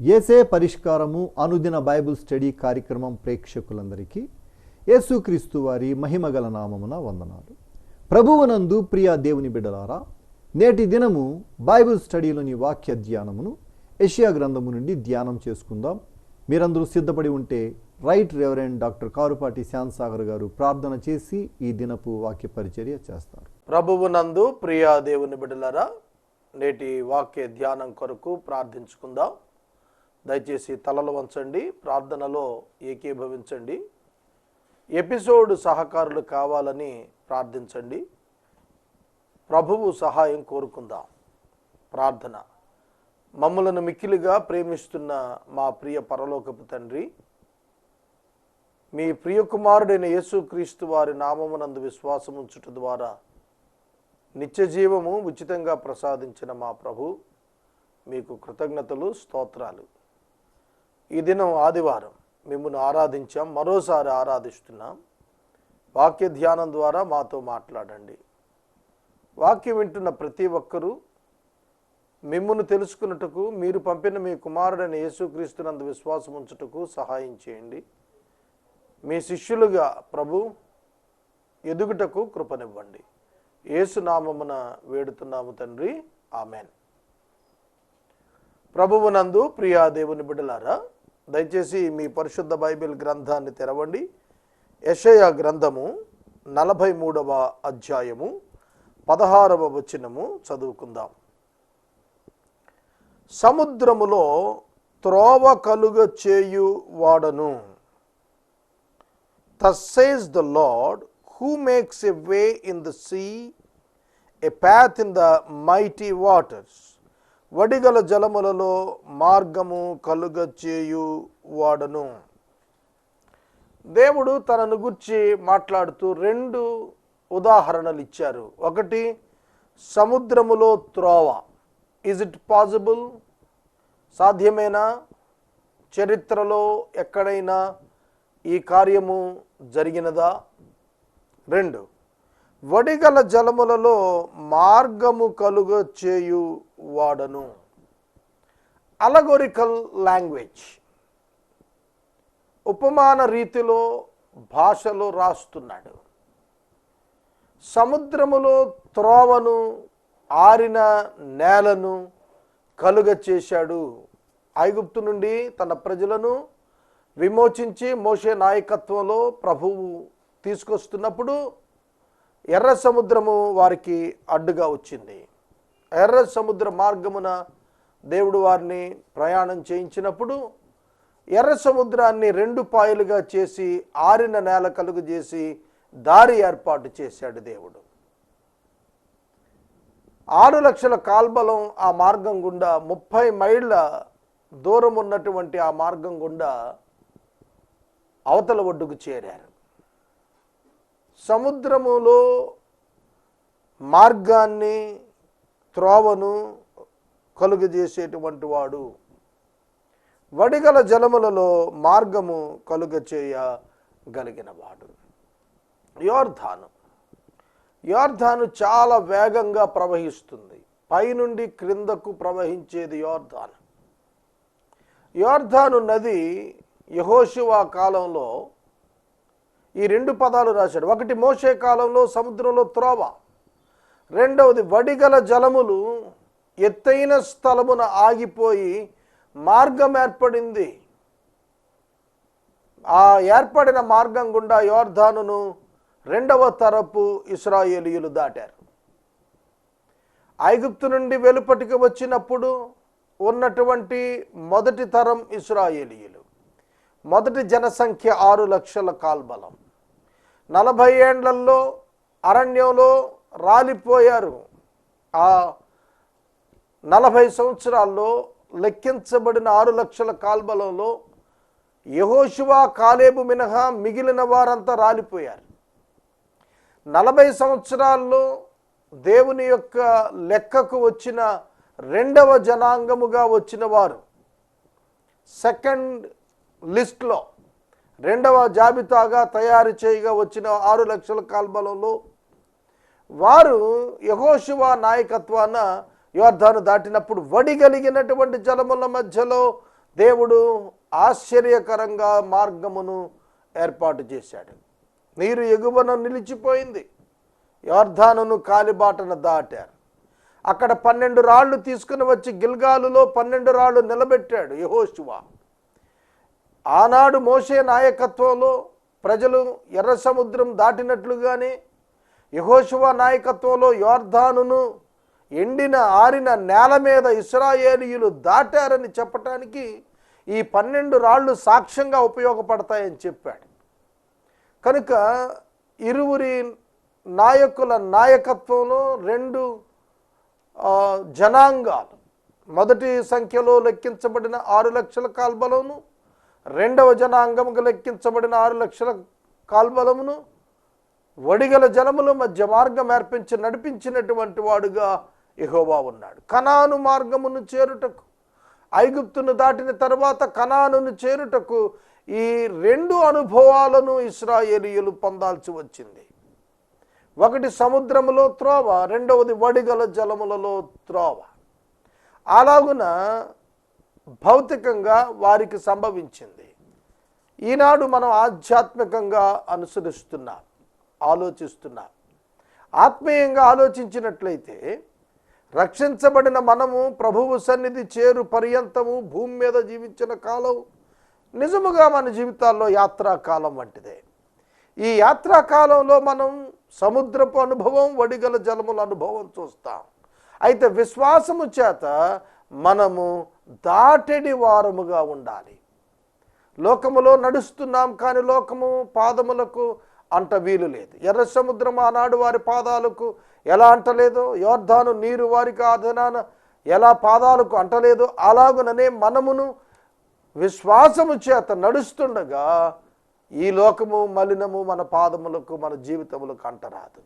యేసే పరిష్కారము అనుదిన Bible study కార్యక్రమం ప్రేక్షకులందరికీ యేసుక్రీస్తు వారి మహిమగల నామమున వందనాలు. ప్రభువునందు ప్రియ దేవుని బిడ్డలారా, నేటి దినము బైబిల్ స్టడీలోని వాక్య ధ్యానమును యెషయా గ్రంథము నుండి ధ్యానం చేసుకుందాం. మీరందరూ సిద్ధపడి ఉంటే రైట్ రెవరెండ్ డాక్టర్ కారుపాటి శాంతసాగర్ గారు ప్రార్థన చేసి ఈ దినపు వాక్య పరిచర్య చేస్తారు. ప్రభువునందు ప్రియ దేవుని బిడ్డలారా, నేటి వాక్య ధ్యానం కొరకు ప్రార్థించుకుందాం. దయచేసి తలలు వంచండి, ప్రార్థనలో ఏకీభవించండి. ఎపిసోడ్ సహకారులు కావాలని ప్రార్థించండి. ప్రభువు సహాయం కోరుకుందాం. ప్రార్థన. మమ్మలను మిక్కిలిగా ప్రేమిస్తున్న మా ప్రియ పరలోకపు తండ్రి, మీ ప్రియ కుమారుడైన యేసుక్రీస్తు వారి నామమునందు విశ్వాసముంచుట ద్వారా నిత్య జీవము ఉచితంగా ప్రసాదించిన మా ప్రభు, మీకు కృతజ్ఞతలు, స్తోత్రాలు. ఈ దినం ఆదివారం మిమ్మల్ని ఆరాధించాం, మరోసారి ఆరాధిస్తున్నాం. వాక్య ధ్యానం ద్వారా మాతో మాట్లాడండి. వాక్యం వింటున్న ప్రతి ఒక్కరూ మిమ్మును తెలుసుకున్నట్టుకు, మీరు పంపిన మీ కుమారుడైన యేసుక్రీస్తునందు విశ్వాసం ఉంచుటకు సహాయం చేయండి. మీ శిష్యులుగా ప్రభు ఎదుగుటకు కృపనివ్వండి. యేసు నామమున వేడుతున్నాము తండ్రి, ఆమెన్. ప్రభువునందు ప్రియా దేవుని బిడ్డలారా, దయచేసి మీ పరిశుద్ధ బైబిల్ గ్రంథాన్ని తెరవండి. యెషయా గ్రంథము 43వ అధ్యాయము 16వ వచనము చదువుకుందాం. సముద్రములో త్రోవ కలుగ చేయు వాడను, thus says the Lord, who makes a way in the sea, a path in the mighty waters. Vadigala జలములలో మార్గము కలుగ చేయు వాడను. దేవుడు తనను గురించి మాట్లాడుతూ రెండు ఉదాహరణలు ఇచ్చారు. ఒకటి, సముద్రములో త్రోవ. Is it possible? సాధ్యమేనా? చరిత్రలో ఎక్కడైనా ఈ కార్యము జరిగినదా? రెండు, వడిగల జలములలో మార్గము కలుగ చేయు వాడను. అలగోరికల్ లాంగ్వేజ్, ఉపమాన రీతిలో భాషలో రాస్తున్నాడు. సముద్రములో త్రోవను, ఆరిన నేలను కలుగ చేశాడు. ఐగుప్తు నుండి తన ప్రజలను విమోచించి మోషే నాయకత్వంలో ప్రభువు తీసుకొస్తున్నప్పుడు ఎర్ర సముద్రము వారికి అడ్డుగా వచ్చింది. ఎర్ర సముద్ర మార్గమున దేవుడు వారిని ప్రయాణం చేయించినప్పుడు ఎర్ర సముద్రాన్ని రెండు పాయలుగా చేసి ఆరిన నేల కలుగు చేసి దారి ఏర్పాటు చేశాడు దేవుడు. 6 లక్షల కాల్బలం ఆ మార్గం గుండా, 30 మైళ్ళ దూరం ఉన్నటువంటి ఆ మార్గం గుండా అవతల ఒడ్డుకు చేరారు. సముద్రములో మార్గాన్ని, త్రోవను కలుగజేసేటువంటి వాడు, వడిగల జలములలో మార్గము కలుగ చేయగలిగిన వాడు. యోర్ధాను చాలా వేగంగా ప్రవహిస్తుంది. పైనుండి క్రిందకు ప్రవహించేది యోర్ధాను. యోర్ధాను నది యెహోషువ కాలంలో ఈ రెండు పదాలు రాశాడు. ఒకటి, మోషే కాలంలో సముద్రంలో త్రోవ. రెండవది, వడిగల జలములు ఎత్తైన స్థలమున ఆగిపోయి మార్గం ఏర్పడింది. ఆ ఏర్పడిన మార్గం గుండా యోర్ధానును రెండవ తరపు ఇశ్రాయేలీయులు దాటారు. ఐగుప్తు నుండి వెలుపటికి వచ్చినప్పుడు ఉన్నటువంటి మొదటి తరం ఇశ్రాయేలీయులు, మొదటి జనసంఖ్య 6 లక్షల కాల్బలం. 40 ఏండ్లలో అరణ్యంలో రాలిపోయారు. ఆ 40 సంవత్సరాల్లో లెక్కించబడిన 6 లక్షల కాల్బలంలో యెహోషువ, కాలేబు మినహా మిగిలిన వారంతా రాలిపోయారు. 40 సంవత్సరాల్లో దేవుని యొక్క లెక్కకు వచ్చిన రెండవ జనాంగముగా వచ్చిన వారు, సెకండ్ లిస్ట్లో రెండవ జాబితాగా తయారు చేయగా వచ్చిన 6 లక్షల కాల్బలంలో వారు యెహోషువ నాయకత్వాన యోర్దాను దాటినప్పుడు వడిగలిగినటువంటి జలముల మధ్యలో దేవుడు ఆశ్చర్యకరంగా మార్గమును ఏర్పాటు చేశాడు. నీరు ఎగువన నిలిచిపోయింది. యొర్దానును కాలిబాటన దాటారు. అక్కడ 12 రాళ్ళు తీసుకుని వచ్చి గిల్గాలులో 12 రాళ్ళు నిలబెట్టాడు యెహోషువ. ఆనాడు మోషే నాయకత్వంలో ప్రజలు ఎర్ర సముద్రం దాటినట్లుగానే యెహోషువ నాయకత్వంలో యొర్దానును ఎండిన ఆరిన నేల మీద ఇశ్రాయేలీయులు దాటారని చెప్పటానికి ఈ 12 రాళ్ళు సాక్ష్యంగా ఉపయోగపడతాయని చెప్పాడు. కనుక ఇరువురి నాయకుల నాయకత్వంలో 2 జనాంగాలు, మొదటి సంఖ్యలో లెక్కించబడిన 6 లక్షల కాల్బలమును, రెండవ జనాంగముగా లెక్కించబడిన 6 లక్షల కాల్బలమును వడిగల జలముల మధ్య మార్గం నడిపించినటువంటి వాడుగా యెహోవా ఉన్నాడు. కనాను మార్గమును చేరుటకు, ఐగుప్తును దాటిన తర్వాత కనానును చేరుటకు ఈ 2 అనుభవాలను ఇశ్రాయేలీయులు పొందాల్సి వచ్చింది. ఒకటి సముద్రములో త్రోవ, రెండవది వడిగల జలములలో త్రోవ. అలాగున భౌతికంగా వారికి సంభవించింది. ఈనాడు మనం ఆధ్యాత్మికంగా అనుసరిస్తున్నాం, ఆలోచిస్తున్నాం. ఆత్మీయంగా ఆలోచించినట్లయితే రక్షించబడిన మనము ప్రభువు సన్నిధి చేరు పర్యంతము భూమి మీద జీవించిన కాలం నిజముగా మన జీవితాల్లో యాత్రాకాలం వంటిదే. ఈ యాత్రాకాలంలో మనం సముద్రపు అనుభవం, వడిగల జలముల అనుభవం చూస్తాం. అయితే విశ్వాసము చేత మనము దాటెడి వారముగా ఉండాలి. లోకములో నడుస్తున్నాం, కానీ లోకము పాదములకు అంట వీలు లేదు. ఎర్ర సముద్రం ఆనాడు వారి పాదాలకు ఎలా అంటలేదో, యొర్దాను నీరు వారికి ఆధనాన ఎలా పాదాలకు అంటలేదో, అలాగుననే మనమును విశ్వాసము చేత నడుస్తుండగా ఈ లోకము మలినము మన పాదములకు, మన జీవితములకు అంటరాదు.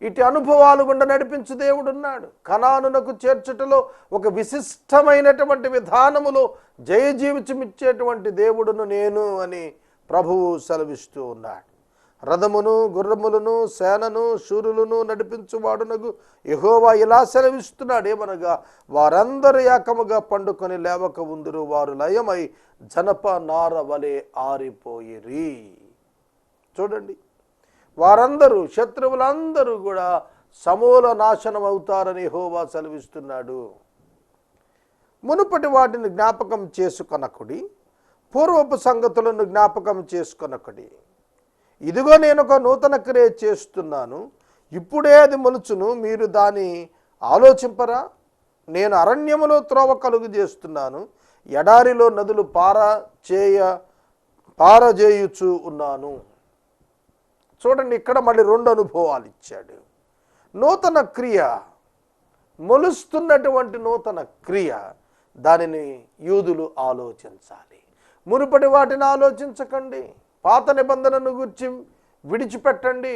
ఇటు అనుభవాలు గుండా నడిపించు దేవుడున్నాడు. కనానునకు చేర్చుటలో ఒక విశిష్టమైనటువంటి విధానములో జయజీవితమిచ్చేటువంటి దేవుడును నేను అని ప్రభువు సెలవిస్తూ ఉన్నాడు. రథమును, గుర్రములను, సేనను, శూరులను నడిపించువాడునకు యెహోవా ఇలా సెలవిస్తున్నాడు. ఏమనగా, వారందరూ ఏకముగా పండుకొని లేవక ఉందురు, వారు లయమై జనప నార వలె ఆరిపోయిరి. చూడండి, వారందరూ, శత్రువులందరూ కూడా సమూల నాశనం అవుతారని యెహోవా సెలవిస్తున్నాడు. మునుపటి వాటిని జ్ఞాపకం చేసుకొనకుడి, పూర్వపు సంగతులను జ్ఞాపకం చేసుకొనకుడి. ఇదిగో నేను ఒక నూతన క్రియ చేస్తున్నాను, ఇప్పుడే అది మొలుచును, మీరు దాన్ని ఆలోచింపరా? నేను అరణ్యములో త్రోవ కలుగు చేస్తున్నాను, ఎడారిలో నదులు పారజేయుచు ఉన్నాను. చూడండి, ఇక్కడ మళ్ళీ 2 అనుభవాలు ఇచ్చాడు. నూతన క్రియ, మొలుస్తున్నటువంటి నూతన క్రియ, దానిని యూదులు ఆలోచించాలి. మునుపటి వాటిని ఆలోచించకండి, పాత నిబంధనను గురించి విడిచిపెట్టండి.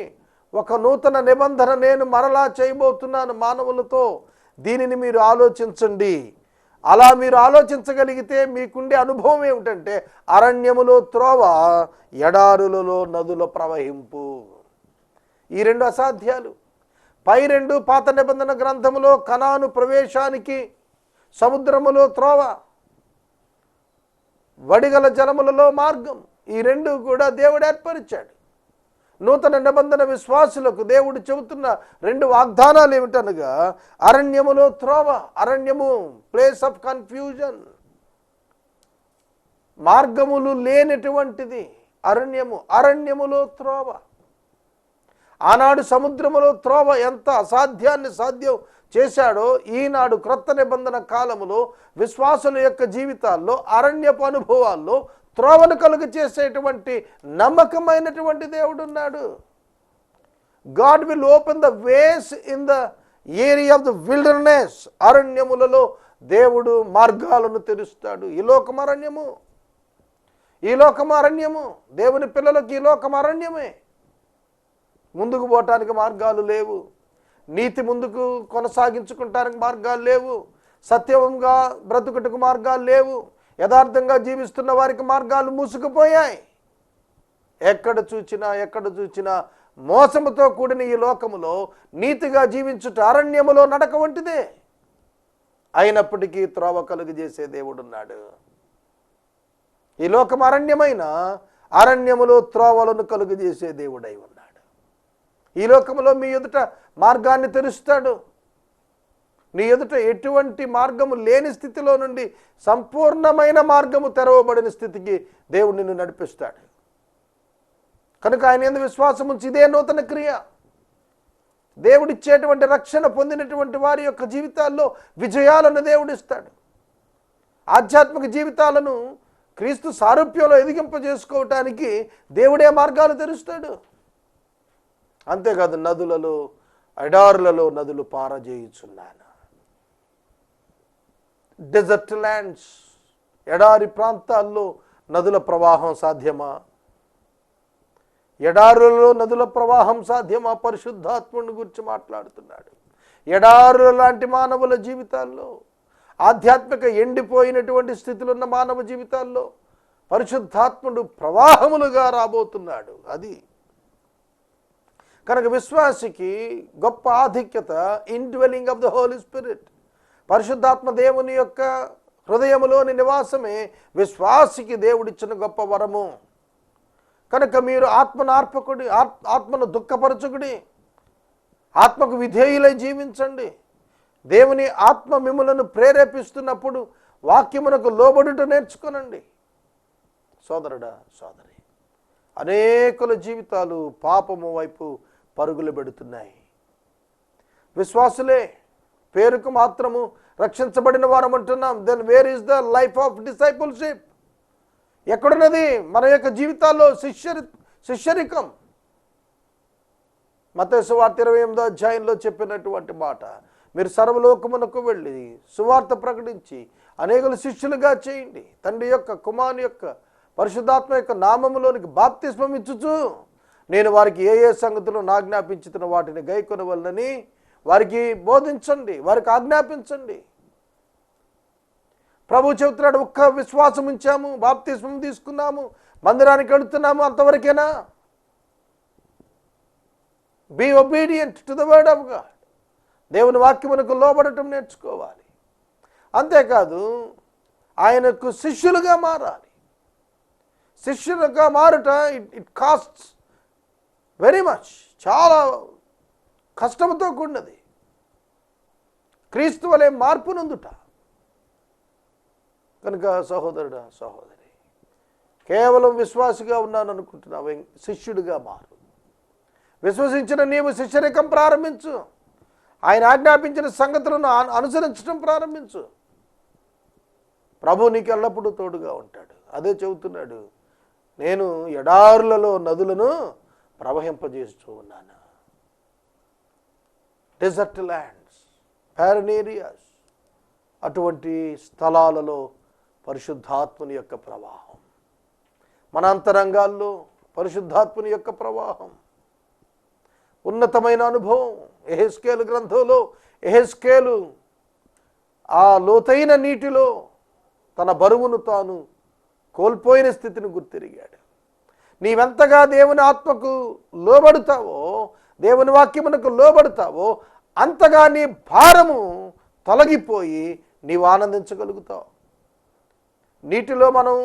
ఒక నూతన నిబంధన నేను మరలా చేయబోతున్నాను మానవులతో, దీనిని మీరు ఆలోచించండి. అలా మీరు ఆలోచించగలిగితే మీకుండే అనుభవం ఏమిటంటే, అరణ్యములో త్రోవ, ఎడారులలో నదుల ప్రవహింపు. ఈ 2 అసాధ్యాలు. పై 2 పాత నిబంధన గ్రంథములో కనాను ప్రవేశానికి సముద్రములో త్రోవ, వడిగల జలములలో మార్గం, ఈ 2 కూడా దేవుడు ఏర్పరిచాడు. నూతన నిబంధన విశ్వాసులకు దేవుడు చెబుతున్న 2 వాగ్దానాలు ఏమిటనగా, అరణ్యములో త్రోవ, అరణ్యము ప్లేస్ ఆఫ్ కన్ఫ్యూజన్, మార్గములు లేనటువంటిది అరణ్యము, అరణ్యములో త్రోవ. ఆనాడు సముద్రములో త్రోవ ఎంత అసాధ్యాన్ని సాధ్యం చేశాడో, ఈనాడు క్రొత్త నిబంధన కాలములో విశ్వాసుల యొక్క జీవితాల్లో, అరణ్యపు అనుభవాల్లో త్రోవను కలుగ చేసేటువంటి నమ్మకమైనటువంటి దేవుడు ఉన్నాడు. God will open the ways in the area of the wilderness. అరణ్యములలో దేవుడు మార్గాలను తెరుస్తాడు. ఈ లోకం అరణ్యము, ఈ లోకం అరణ్యము. దేవుని పిల్లలకు ఈ లోకం అరణ్యమే. ముందుకు పోవటానికి మార్గాలు లేవు, నీతి ముందుకు కొనసాగించుకుంటానికి మార్గాలు లేవు, సత్యంగా బ్రతుకుటకు మార్గాలు లేవు, యథార్థంగా జీవిస్తున్న వారికి మార్గాలు మూసుకుపోయాయి. ఎక్కడ చూచినా మోసముతో కూడిన ఈ లోకములో నీతిగా జీవించుట అరణ్యములో నడక వంటిదే. అయినప్పటికీ త్రోవ కలుగజేసే దేవుడున్నాడు. ఈ లోకం అరణ్యమైన అరణ్యములో త్రోవలను కలుగజేసే దేవుడై ఉన్నాడు. ఈ లోకములో మీ ఎదుట మార్గాన్ని తెరుస్తాడు. నీ ఎదుట ఎటువంటి మార్గము లేని స్థితిలో నుండి సంపూర్ణమైన మార్గము తెరవబడిన స్థితికి దేవుడు నిన్ను నడిపిస్తాడు. కనుక ఆయన యందు విశ్వాసం ఉంచి ఇదే నూతన క్రియ. దేవుడిచ్చేటువంటి రక్షణ పొందినటువంటి వారి యొక్క జీవితాల్లో విజయాలను దేవుడిస్తాడు. ఆధ్యాత్మిక జీవితాలను క్రీస్తు సారూప్యంలో ఎదిగింపజేసుకోవటానికి దేవుడే మార్గాలు తెరుస్తాడు. అంతేకాదు, నదులలో ఎడారులలో నదులు పారజేయుచున్నాను. డెజర్ట్ ల్యాండ్స్, ఎడారి ప్రాంతాల్లో నదుల ప్రవాహం సాధ్యమా? ఎడారులలో నదుల ప్రవాహం సాధ్యమా? పరిశుద్ధాత్ముని గురించి మాట్లాడుతున్నాడు. ఎడారుల లాంటి మానవుల జీవితాల్లో, ఆధ్యాత్మిక ఎండిపోయినటువంటి స్థితిలో ఉన్న మానవ జీవితాల్లో పరిశుద్ధాత్ముడు ప్రవాహములుగా రాబోతున్నాడు. అది కనుక విశ్వాసికి గొప్ప ఆధిక్యత ఇండ్వెలింగ్ ఆఫ్ ద హోలీ స్పిరిట్. పరిశుద్ధాత్మ దేవుని యొక్క హృదయములోని నివాసమే విశ్వాసికి దేవుడిచ్చిన గొప్ప వరము. కనుక మీరు ఆత్మను ఆర్పకుడి, ఆత్మను దుఃఖపరచుకుడి, ఆత్మకు విధేయులై జీవించండి. దేవుని ఆత్మ మిమ్ములను ప్రేరేపిస్తున్నప్పుడు వాక్యమునకు లోబడుట నేర్చుకోనండి. సోదరుడా, సోదరి, అనేకుల జీవితాలు పాపము వైపు పరుగులు పెడుతున్నాయి. విశ్వాసులే, పేరుకు మాత్రము రక్షించబడిన వారం అంటున్నాం. Then where is the life of discipleship? ఎక్కడున్నది మన యొక్క జీవితాల్లో శిష్యరికం? మత్తయి సువార్త 28వ అధ్యాయంలో చెప్పినటువంటి మాట, మీరు సర్వలోకమునకు వెళ్ళి సువార్త ప్రకటించి అనేకులు శిష్యులుగా చేయండి, తండ్రి యొక్క కుమారుని యొక్క పరిశుద్ధాత్మ యొక్క నామములోనికి బాప్తిస్మం ఇచ్చుచు నేను వారికి ఏ ఏ సంగతులు ఆజ్ఞాపించుతున్న వాటిని గైకొనవలనని వారికి బోధించండి, వారికి ఆజ్ఞాపించండి. ప్రభు చెబుతున్నాడు, ఒక్క విశ్వాసం ఉంచాము, బాప్తిస్మం తీసుకున్నాము, మందిరానికి వెళుతున్నాము, అంతవరకేనా? Be obedient to the word of God. దేవుని వాక్యమునకు లోబడటం నేర్చుకోవాలి. అంతేకాదు, ఆయనకు శిష్యులుగా మారాలి. శిష్యులుగా మారుట ఇట్ కాస్ట్స్ వెరీ మచ్, చాలా కష్టంతో కూడినది. క్రీస్తు వలె మార్పు నొందుట. కనుక సహోదరుడా, సహోదరి, కేవలం విశ్వాసిగా ఉన్నాను అనుకుంటున్నావు, శిష్యుడిగా మారు. విశ్వసించిన నీవు శిష్యరికం ప్రారంభించు. ఆయన ఆజ్ఞాపించిన సంగతులను అనుసరించడం ప్రారంభించు. ప్రభు నీకు ఎల్లప్పుడూ తోడుగా ఉంటాడు. అదే చెబుతున్నాడు, నేను ఎడారులలో నదులను ప్రవహింపజేస్తూ ఉన్నాను. డెజర్ట్ ల్యాండ్స్, ప్యారన్ ఏరియాస్, అటువంటి స్థలాలలో పరిశుద్ధాత్మని యొక్క ప్రవాహం, మన అంతరంగాల్లో పరిశుద్ధాత్మని యొక్క ప్రవాహం, ఉన్నతమైన అనుభవం. యెహెజ్కేలు గ్రంథంలో యెహెజ్కేలు ఆ లోతైన నీటిలో తన బరువును తాను కోల్పోయిన స్థితిని గుర్తిరిగాడు. నీవెంతగా దేవుని ఆత్మకు లోబడతావో, దేవుని వాక్యమునకు లోబడతావో, అంతగా నీ భారము తొలగిపోయి నీవు ఆనందించగలుగుతావు. నీటిలో మనం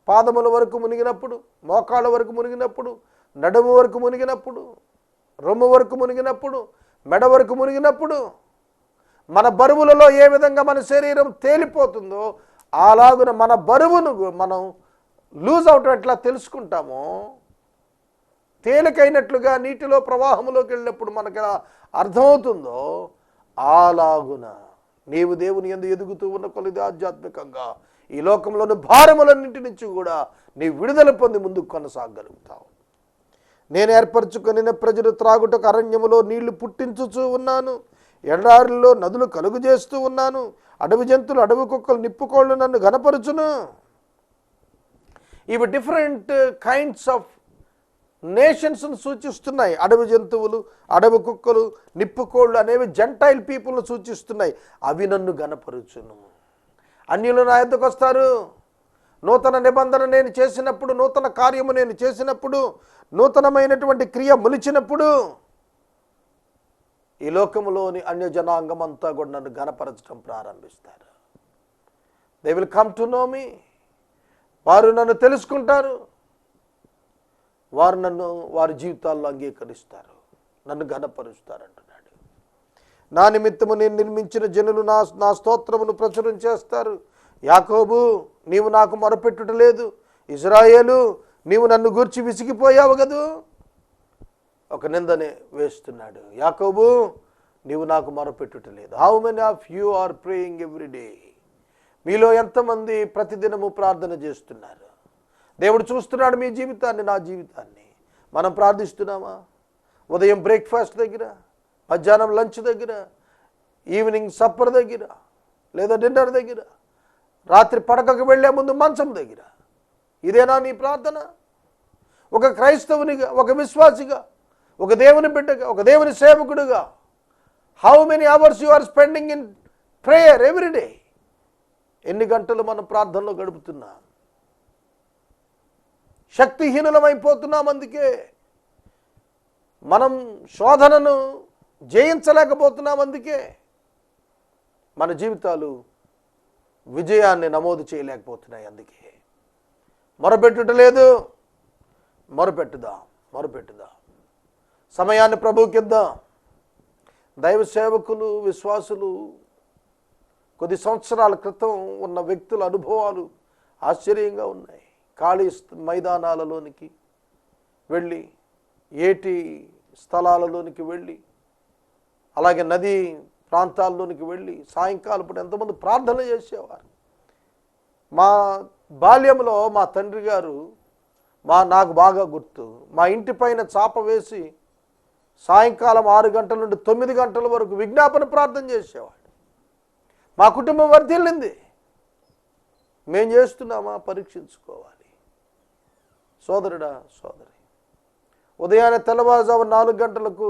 పాదముల వరకు మునిగినప్పుడు, మోకాళ్ళ వరకు మునిగినప్పుడు, నడుము వరకు మునిగినప్పుడు, రొమ్ము వరకు మునిగినప్పుడు, మెడ వరకు మునిగినప్పుడు మన బరువులలో ఏ విధంగా మన శరీరం తేలిపోతుందో అలాగున మన బరువును మనం లూజ్ అవటం ఎట్లా తెలుసుకుంటామో, తేలికైనట్లుగా నీటిలో ప్రవాహంలోకి వెళ్ళినప్పుడు మనకి అర్థమవుతుందో, అలాగున నీవు దేవుని యందు ఎదుగుతూ ఉన్న కొలది ఆధ్యాత్మికంగా ఈ లోకంలోని భారములన్నింటి నుంచి కూడా నీ విడుదల పొంది ముందుకు కొనసాగలుగుతావు. నేను ఏర్పరచుకొని ప్రజలు త్రాగుటకు అరణ్యములో నీళ్లు పుట్టించుచూ ఉన్నాను, ఎడారిలో నదులు కలుగు చేస్తూ ఉన్నాను, అడవి జంతువులు, అడవి కుక్కలు, నిప్పుకోళ్ళు నన్ను ఘనపరచును. ఇవి డిఫరెంట్ కైండ్స్ ఆఫ్ నేషన్స్ను సూచిస్తున్నాయి. అడవి జంతువులు, అడవి కుక్కలు, నిప్పుకోళ్ళు అనేవి జెంటైల్ పీపుల్ను సూచిస్తున్నాయి. అవి నన్ను ఘనపరచును. అన్యులు నా యొద్దకు వస్తారు. నూతన నిబంధన నేను చేసినప్పుడు, నూతన కార్యము నేను చేసినప్పుడు, నూతనమైనటువంటి క్రియ మొలిచినప్పుడు ఈ లోకములోని అన్య జనాంగం అంతా కూడా నన్ను ఘనపరచడం ప్రారంభిస్తారు. They will come to know me. వారు నన్ను తెలుసుకుంటారు, వారు నన్ను వారి జీవితాల్లో అంగీకరిస్తారు, నన్ను ఘనపరుస్తారు అంటున్నాడు. నా నిమిత్తము నేను నిర్మించిన జనులు నా స్తోత్రమును ప్రచురం చేస్తారు. యాకోబు, నీవు నాకు మొరపెట్టుట లేదు. ఇశ్రాయేలు, నీవు నన్ను గూర్చి విసిగిపోయావు కదూ. ఒక నిందనే వేస్తున్నాడు. యాకోబు, నీవు నాకు మొరపెట్టుట లేదు. How many of you are praying every day? మీలో ఎంతమంది ప్రతిదినము ప్రార్థన చేస్తున్నారు? దేవుడు చూస్తున్నాడు మీ జీవితాన్ని, నా జీవితాన్ని. మనం ప్రార్థిస్తున్నామా? ఉదయం బ్రేక్ఫాస్ట్ దగ్గర, మధ్యాహ్నం లంచ్ దగ్గర, ఈవినింగ్ సప్పర్ దగ్గర, లేదా డిన్నర్ దగ్గర, రాత్రి పడకకు వెళ్ళే ముందు మంచం దగ్గర. ఇదేనా నీ ప్రార్థన? ఒక క్రైస్తవునిగా, ఒక విశ్వాసిగా, ఒక దేవుని బిడ్డగా, ఒక దేవుని సేవకుడుగా how many hours you are spending in prayer every day? ఎన్ని గంటలు మనం ప్రార్థనలో గడుపుతున్నాం? శక్తిహీనులమైపోతున్నాం. అందుకే మనం శోధనను జయించలేకపోతున్నాం. అందుకే మన జీవితాలు విజయాన్ని నమోదు చేయలేకపోతున్నాయి. అందుకే మొరపెట్టుట లేదు. మొరపెట్టుదాం. సమయాన్ని ప్రభువుకిద్దాం. దైవ సేవకులు, విశ్వాసులు, కొద్ది సంవత్సరాల క్రితం ఉన్న వ్యక్తుల అనుభవాలు ఆశ్చర్యంగా ఉన్నాయి. ఖాళీ మైదానాలలోనికి వెళ్ళి, ఏటి స్థలాలలోనికి వెళ్ళి, అలాగే నదీ ప్రాంతాల్లోనికి వెళ్ళి సాయంకాలం పూట ఎంతోమంది ప్రార్థన చేసేవారు. మా బాల్యంలో మా తండ్రి గారు, నాకు బాగా గుర్తు, మా ఇంటి పైన చాప వేసి సాయంకాలం 6 గంటల నుండి 9 గంటల వరకు విజ్ఞాపన ప్రార్థన చేసేవాడు. మా కుటుంబం వర్ధిల్లింది. మేం చేస్తున్నామా పరీక్షించుకోవాలి. సోదరుడా, సోదరి, ఉదయాన్నే తెల్లవారుజామున 4 గంటలకు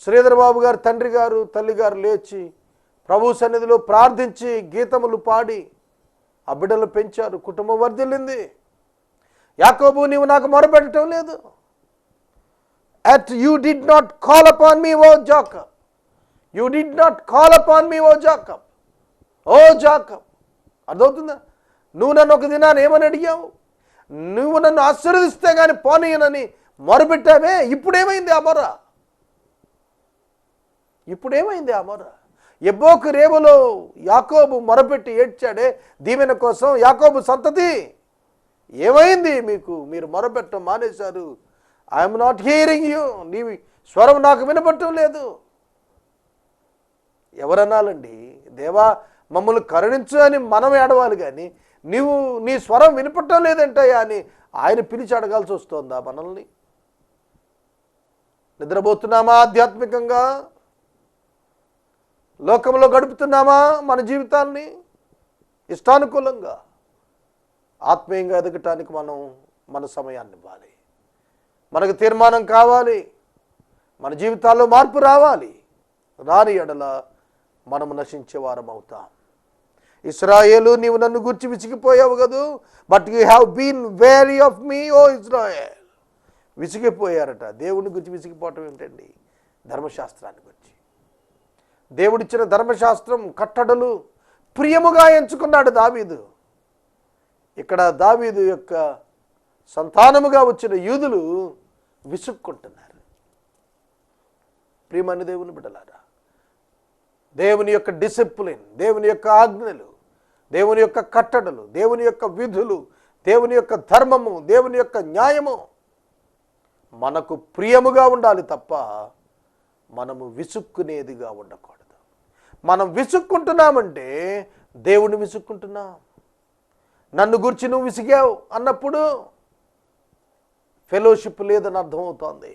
శ్రీధర్ బాబు గారు తండ్రి గారు, తల్లి గారు లేచి ప్రభు సన్నిధిలో ప్రార్థించి గీతములు పాడి ఆ బిడ్డలు పెంచారు. కుటుంబం వర్ధిల్లింది. యాకోబు, నీవు నాకు మొరపెట్టడం లేదు. At you did not call upon me, O Jacob. You did not call upon me, O Jacob. O Jacob. అర్థమవుతుందా? నువ్వు నన్ను ఒక దినాన్ని ఏమని అడిగావు? నువ్వు నన్ను ఆశీర్వదిస్తే కానీ పోనీయనని మొరపెట్టావే. ఇప్పుడేమైంది ఆ మొర? ఎబ్బోకు రేవులో యాకోబు మొరపెట్టి ఏడ్చాడే దీవెన కోసం. యాకోబు సంతతి ఏమైంది మీకు? మీరు మొరపెట్టడం మానేశారు. I'm not hearing you. నీ స్వరం నాకు వినపడటం లేదు. ఎవరన్నాలండి? దేవా మమ్మల్ని కరుణించు అని మనం ఏడవాలి, కానీ నీ స్వరం వినపడటం లేదంటయ్యా అని ఆయన పిలిచి అడగాల్సి వస్తుందా మనల్ని? నిద్రపోతున్నామా ఆధ్యాత్మికంగా? లోకంలో గడుపుతున్నామా మన జీవితాన్ని ఇష్టానుకూలంగా? ఆత్మీయంగా ఎదగటానికి మనం మన సమయాన్ని ఇవ్వాలి. మనకు తీర్మానం కావాలి. మన జీవితాల్లో మార్పు రావాలి. రాని ఎడల మనము నశించే వారం అవుతాం. ఇశ్రాయేలు, నీవు నన్ను గురించి విసిగిపోయావు కదూ. But you have been weary of me, O Israel. విసిగిపోయారట. దేవుని గురించి విసిగిపోవటం ఏంటండి? ధర్మశాస్త్రాన్ని గురించి. దేవుడిచ్చిన ధర్మశాస్త్రం, కట్టడలు ప్రియముగా ఎంచుకున్నాడు దావీదు. ఇక్కడ దావీదు యొక్క సంతానముగా వచ్చిన యూదులు విసుక్కుంటున్నారు. ప్రియమైన దేవుని బిడ్డలారా, దేవుని యొక్క డిసిప్లిన్, దేవుని యొక్క ఆజ్ఞలు, దేవుని యొక్క కట్టడలు, దేవుని యొక్క విధులు, దేవుని యొక్క ధర్మము, దేవుని యొక్క న్యాయము మనకు ప్రియముగా ఉండాలి తప్ప మనము విసుక్కునేదిగా ఉండకూడదు. మనం విసుక్కుంటున్నామంటే దేవుణ్ణి విసుక్కుంటున్నాం. నన్ను గురించి నువ్వు విసిగావు అన్నప్పుడు ఫెలోషిప్ లేదని అర్థమవుతోంది.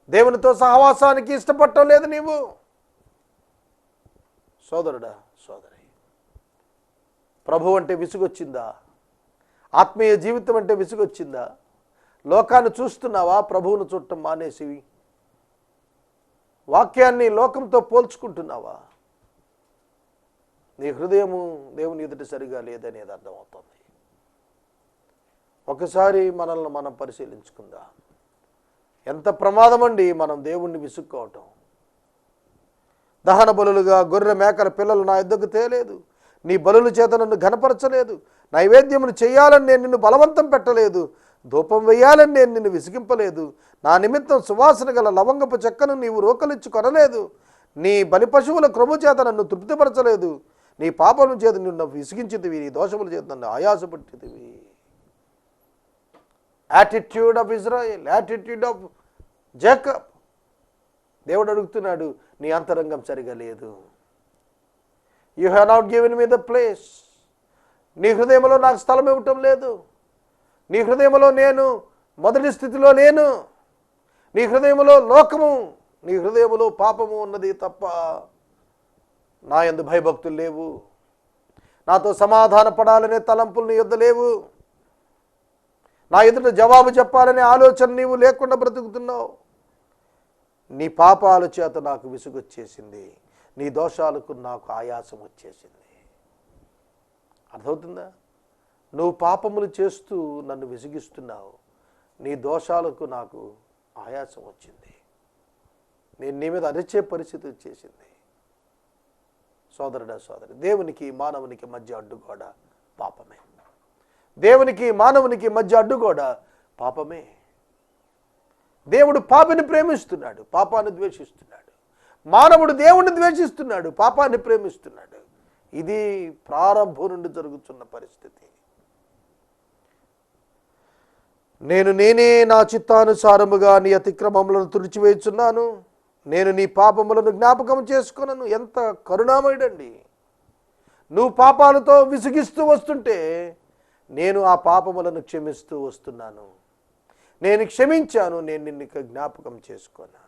దేవునితో సహవాసానికి ఇష్టపడటం లేదు నీవు. సోదరుడా, సోదరి, ప్రభు అంటే విసుగొచ్చిందా? ఆత్మీయ జీవితం అంటే విసుగొచ్చిందా? లోకాన్ని చూస్తున్నావా? ప్రభువును చూడటం మానేసి వాక్యాన్ని లోకంతో పోల్చుకుంటున్నావా? నీ హృదయము దేవుని ఎదుట సరిగా లేదనేది అర్థమవుతుంది. ఒకసారి మనల్ని మనం పరిశీలించుకుందాం. ఎంత ప్రమాదం అండి మనం దేవుణ్ణి విసుక్కోవటం. దహన బలులుగా గొర్రె మేకల పిల్లలు నా యొద్దకు తేలేదు, నీ బలుల చేత నన్ను ఘనపరచలేదు, నైవేద్యమును చేయాలని నేను నిన్ను బలవంతం పెట్టలేదు, ధూపం వేయాలని నేను నిన్ను విసిగింపలేదు, నా నిమిత్తం సువాసన గల లవంగపు చెక్కను నీవు రోకలిచ్చి కొనలేదు, నీ బలి పశువుల క్రొమ్ము చేత నన్ను తృప్తిపరచలేదు, నీ పాపముల చేత నిన్ను విసిగించితివి, నీ దోషముల చేత నన్ను ఆయాసపట్టితివి. Attitude of Israel, attitude of Jacob. దేవుడు అడుగుతున్నాడు, నీ అంతరంగం సరిగా లేదు. You have not given me the place. నీ హృదయంలో నాకు స్థలం ఇవ్వటం లేదు. నీ హృదయంలో నేను మొదటి స్థితిలో లేను. నీ హృదయంలో లోకము, నీ హృదయంలో పాపము ఉన్నది తప్ప నా యందు భయభక్తులు లేవు. నాతో సమాధాన పడాలనే తలంపులు నీ యొద్ద లేవు. నా ఎదుట జవాబు చెప్పాలనే ఆలోచన నీవు లేకుండా బ్రతుకుతున్నావు. నీ పాపాల చేత నాకు విసుగొచ్చేసింది, నీ దోషాలకు నాకు ఆయాసం వచ్చేసింది. అర్థమవుతుందా? నువ్వు పాపములు చేస్తూ నన్ను విసిగిస్తున్నావు, నీ దోషాలకు నాకు ఆయాసం వచ్చింది, నేను నీ మీద అరిచే పరిస్థితి వచ్చేసింది. సోదరుడా సోదరి, దేవునికి మానవునికి మధ్య అడ్డుగోడ పాపమే. దేవునికి మానవునికి మధ్య అడ్డుగోడ పాపమే. దేవుడు పాపిని ప్రేమిస్తున్నాడు, పాపాన్ని ద్వేషిస్తున్నాడు. మానవుడు దేవుణ్ణి ద్వేషిస్తున్నాడు, పాపాన్ని ప్రేమిస్తున్నాడు. ఇది ప్రారంభం నుండి జరుగుతున్న పరిస్థితి. నేనే నా చిత్తానుసారముగా నీ అతిక్రమములను తుడిచివేయుచున్నాను, నేను నీ పాపములను జ్ఞాపకం చేసుకొనను. ఎంత కరుణామయుడండి. నువ్వు పాపాలతో విసిగిస్తూ వస్తుంటే నేను ఆ పాపములను క్షమిస్తూ వస్తున్నాను. నేను క్షమించాను, నేను నిన్ను జ్ఞాపకం చేసుకోను.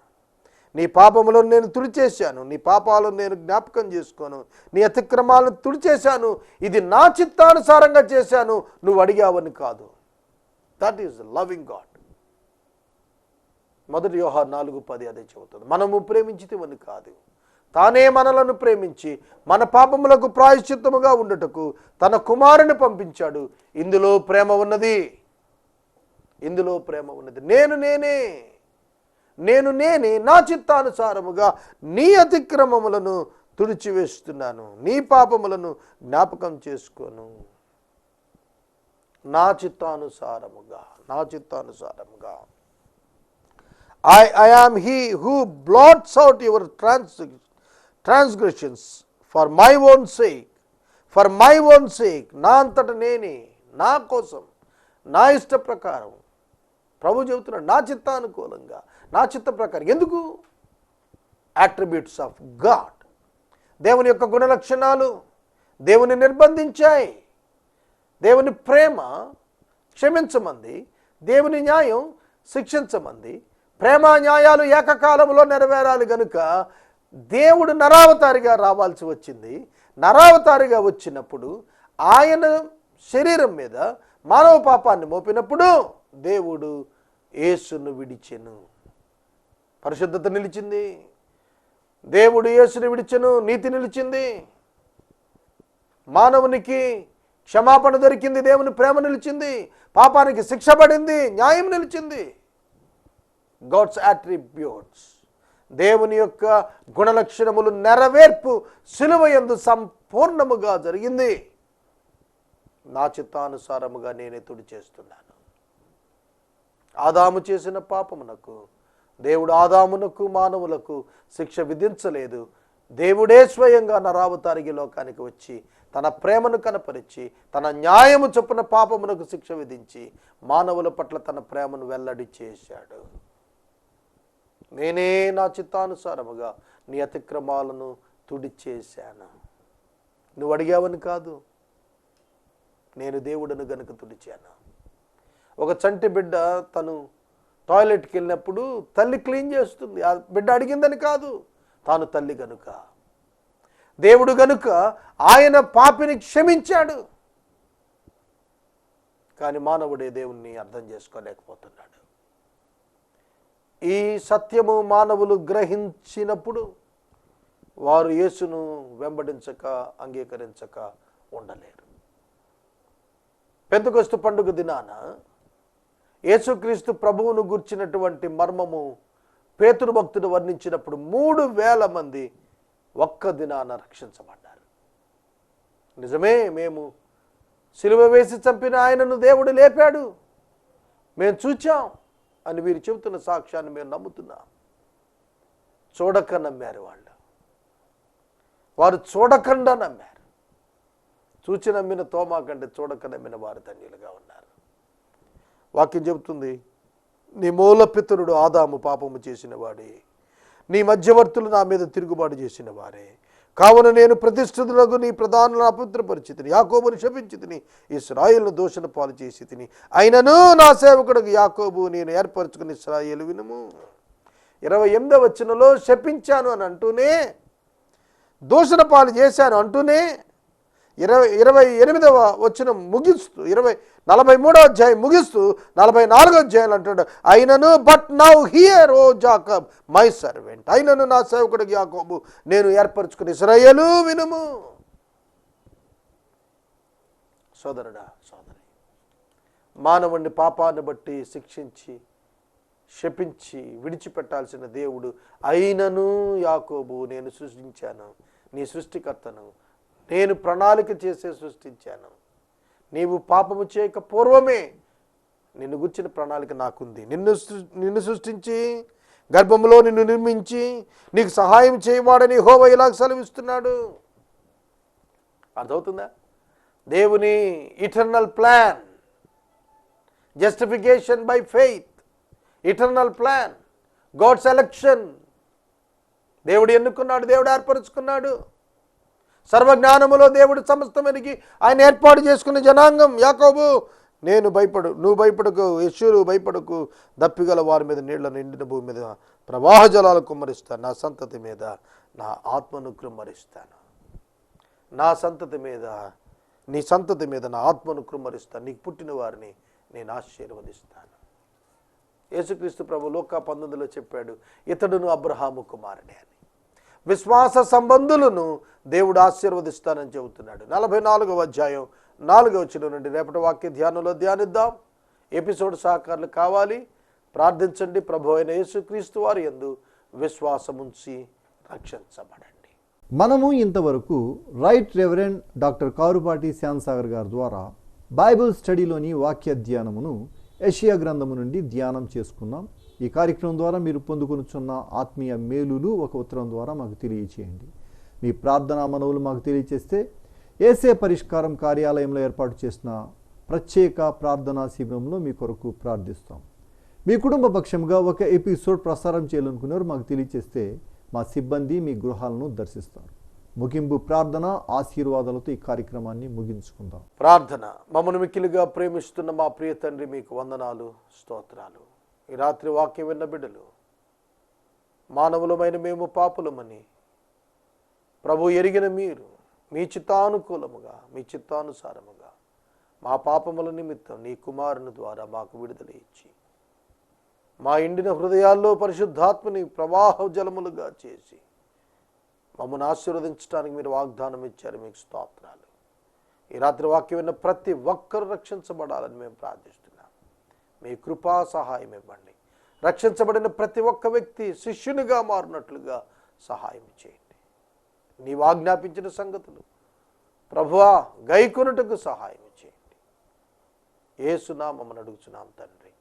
నీ పాపములను నేను తుడిచేశాను, నీ పాపాలను నేను జ్ఞాపకం చేసుకోను. నీ అతిక్రమాలను తుడిచేశాను. ఇది నా చిత్తానుసారంగా చేశాను, నువ్వు అడిగావని కాదు. That is loving God. 1 యోహాను 4:10 అదే చెబుతుంది. మనము ప్రేమించితివని కాదు, తానే మనలను ప్రేమించి మన పాపములకు ప్రాయశ్చిత్తముగా ఉండుటకు తన కుమారుని పంపించాడు. ఇందులో ప్రేమ ఉన్నది, ఇందులో ప్రేమ ఉన్నది. నేను నేనే నా చిత్తానుసారముగా నీ అతిక్రమములను తుడిచివేస్తున్నాను, నీ పాపములను జ్ఞాపకం చేసుకోను. నా చిత్తానుసారముగా, నా చిత్తానుసారముగా. I am he who blots out your transgressions for my own sake, for my own sake. నా అంతట నేనే, నా కోసం, నా ఇష్ట ప్రకారం. ప్రభు చెబుతున్నాడు, నా చిత్తానుకూలంగా, నా చిత్త ప్రకారం. ఎందుకు? అట్రిబ్యూట్స్ ఆఫ్ గాడ్, దేవుని యొక్క గుణలక్షణాలు దేవుని నిర్బంధించాయి. దేవుని ప్రేమ క్షమించమంది, దేవుని న్యాయం శిక్షించమంది. ప్రేమ న్యాయాలు ఏకకాలంలో నెరవేరాలి గనుక దేవుడు నరావతారిగా రావాల్సి వచ్చింది. నరావతారిగా వచ్చినప్పుడు ఆయన శరీరం మీద మానవ పాపాన్ని మోపినప్పుడు దేవుడు యేసును విడిచెను, పరిశుద్ధత నిలిచింది. దేవుడు యేసుని విడిచెను, నీతి నిలిచింది. మానవునికి క్షమాపణ దొరికింది, దేవుని ప్రేమ నిలిచింది. పాపానికి శిక్ష పడింది, న్యాయం నిలిచింది. గాడ్స్ అట్రిబ్యూట్స్, దేవుని యొక్క గుణలక్షణములు నెరవేర్పు శిలువ యందు సంపూర్ణముగా జరిగింది. నా చిత్తానుసారముగా నేనే తుడిచేస్తున్నాను. ఆదాము చేసిన పాపమునకు దేవుడు ఆదామునకు మానవులకు శిక్ష విధించలేదు. దేవుడే స్వయంగా నరావతారిగి లోకానికి వచ్చి తన ప్రేమను కనపరిచి తన న్యాయము చొప్పున పాపమునకు శిక్ష విధించి మానవుల పట్ల తన ప్రేమను వెల్లడి చేశాడు. నేనే నా చిత్తానుసారముగా నీ అతిక్రమాలను తుడిచేశాను. నువ్వు అడిగావని కాదు, నేను దేవుడను గనుక తుడిచాను. ఒక చంటి బిడ్డ తను టాయిలెట్కి వెళ్ళినప్పుడు తల్లి క్లీన్ చేస్తుంది. ఆ బిడ్డ అడిగిందని కాదు, తాను తల్లి గనుక, దేవుడు గనుక ఆయన పాపిని క్షమించాడు. కానీ మానవుడే దేవుణ్ణి అర్థం చేసుకోలేకపోతున్నాడు. ఈ సత్యము మానవులు గ్రహించినప్పుడు వారు యేసును వెంబడించక అంగీకరించక ఉండలేరు. పెంతెకొస్తు పండుగ దినాన యేసుక్రీస్తు ప్రభువును గుర్చినటువంటి మర్మము పేతురు భక్తుడు వర్ణించినప్పుడు 3,000 మంది ఒక్క దినాన రక్షించబడ్డారు. నిజమే, మేము సిలువ వేసి చంపిన ఆయనను దేవుడు లేపాడు, మేము చూచాం అని వీరు చెబుతున్న సాక్ష్యాన్ని మేము నమ్ముతున్నాం. చూడక నమ్మారు వారు చూడకుండా నమ్మారు. చూచి నమ్మిన తోమా కంటే చూడక నమ్మిన వారు ధన్యులుగా ఉన్నారు. వాక్యం చెబుతుంది, నీ మూల పితరుడు ఆదాము పాపము చేసిన వాడే, నీ మధ్యవర్తులు నా మీద తిరుగుబాటు చేసిన వారే, కావున నేను ప్రతిష్ఠితులకు నీ ప్రధానులను అపవిత్రపరిచితిని, యాకోబును శపించితిని, ఇశ్రాయేలును దూషణ పాలు చేసి తిని, అయినను నా సేవకుడికి యాకోబు నేను ఏర్పరచుకుని ఇశ్రాయేలు వినుము. 28వ వచనంలో శపించాను అని అంటూనే, దూషణ పాలు చేశాను అంటూనే 28వ వచనం ముగిస్తూ 43వ అధ్యాయం ముగిస్తూ 44వ అధ్యాయం అంటాడు, అయినను but now hear O Jacob my servant, అయినను నా సేవకుడికి యాకోబు నేను ఏర్పరచుకుని ఇశ్రాయేలు వినుము. సోదరుడా, సోదరి, మానవుణ్ణి పాపాన్ని బట్టి శిక్షించి శపించి విడిచిపెట్టాల్సిన దేవుడు, అయినను యాకోబు నేను సృష్టించాను, నీ సృష్టికర్తను, నేను ప్రణాళిక చేసే సృష్టించాను, నీవు పాపము చేయక పూర్వమే నిన్ను గుర్చిన ప్రణాళిక నాకుంది, నిన్ను సృష్టించి గర్భంలో నిన్ను నిర్మించి నీకు సహాయం చేయవాడని యెహోవా ఇలా సెలవిస్తున్నాడు. అర్థమవుతుందా? దేవుని eternal plan, justification by faith, eternal plan, God's election. దేవుడు ఎన్నుకున్నాడు, దేవుడు ఏర్పరుచుకున్నాడు. సర్వజ్ఞానములో దేవుడు సమస్తమనికి ఆయన ఏర్పాటు చేసుకున్న జనాంగం. యాకోబు నేను భయపడు, నువ్వు భయపడకు, యెషూరు భయపడకు, దప్పిగల వారి మీద నీళ్లను నిండిన భూమి మీద ప్రవాహ జలాలు కుమ్మరిస్తాను, నా సంతతి మీద నా ఆత్మను కుమ్మరిస్తాను, నా సంతతి మీద, నీ సంతతి మీద నా ఆత్మను కుమ్మరిస్తాను, నీకు పుట్టిన వారిని నేను ఆశీర్వదిస్తాను. యేసుక్రీస్తు ప్రభు లోకా 19లో చెప్పాడు, ఇతడును అబ్రహాము కుమారుడే అని. విశ్వాస సంబంధులను దేవుడు ఆశీర్వదిస్తానని చెబుతున్నాడు. 44వ అధ్యాయం 4వ వచనం నుండి రేపటి వాక్య ధ్యానంలో ధ్యానిద్దాం. ఎపిసోడ్ సహకారులు కావాలి, ప్రార్థించండి. ప్రభు అయిన యేసుక్రీస్తు వారి యందు విశ్వాసముంచి రక్షించబడండి. మనము ఇంతవరకు రైట్ రెవరెండ్ డాక్టర్ కారుపాటి శ్యాంసాగర్ గారి ద్వారా బైబిల్ స్టడీలోని వాక్య ధ్యానమును యెషయా గ్రంథము నుండి ధ్యానం చేసుకున్నాం. ఈ కార్యక్రమం ద్వారా మీరు పొందుకొనుచున్న ఆత్మీయ మేలులు ఒక ఉత్తరం ద్వారా మాకు తెలియచేయండి. మీ ప్రార్థనా మనవులు మాకు తెలియచేస్తే యేసే పరిష్కారం కార్యాలయంలో ఏర్పాటు చేసిన ప్రత్యేక ప్రార్థనా శిబిరంలో మీ కొరకు ప్రార్థిస్తాం. మీ కుటుంబ పక్షంగా ఒక ఎపిసోడ్ ప్రసారం చేయాలనుకున్నారు మాకు తెలియచేస్తే మా సిబ్బంది మీ గృహాలను దర్శిస్తారు. ముగింపు ప్రార్థన ఆశీర్వాదాలతో ఈ కార్యక్రమాన్ని ముగించుకుందాం. ప్రార్థన. మమ్మల్ని మిక్కిలిగా ప్రేమిస్తున్న మా ప్రియ తండ్రి, మీకు వందనాలు, స్తోత్రాలు. ఈ రాత్రి వాక్యం విన్న బిడ్డలు, మానవులమైన మేము పాపులమని ప్రభు ఎరిగిన మీరు మీ చిత్తానుకూలముగా, మీ చిత్తానుసారముగా మా పాపముల నిమిత్తం నీ కుమారుని ద్వారా మాకు విడుదల ఇచ్చి మా ఎండిన హృదయాల్లో పరిశుద్ధాత్మని ప్రవాహ జలములుగా చేసి మమ్మల్ని ఆశీర్వదించడానికి మీరు వాగ్దానం ఇచ్చారు. మీకు స్తోత్రాలు. ఈ రాత్రి వాక్యం విన్న ప్రతి ఒక్కరూ రక్షించబడాలని మేము ప్రార్థిస్తున్నాం. మీ కృపా సహాయం ఇవ్వండి. రక్షించబడిన ప్రతి ఒక్క వ్యక్తి శిష్యునిగా మారినట్లుగా సహాయం చేయండి. నీవు ఆజ్ఞాపించిన సంగతులు ప్రభువా గైకొనుటకు సహాయం చేయండి. యేసు నామమున అడుగుచున్నాం తండ్రి,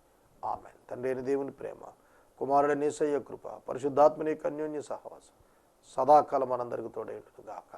ఆమేన్. తండ్రి అయిన దేవుని ప్రేమ, కుమారుడైన యేసయ్య కృప, పరిశుద్ధాత్మని యొక్క అన్యోన్య సహవాసం సదాకాలం మనందరికీ తోడై ఉండును గాక.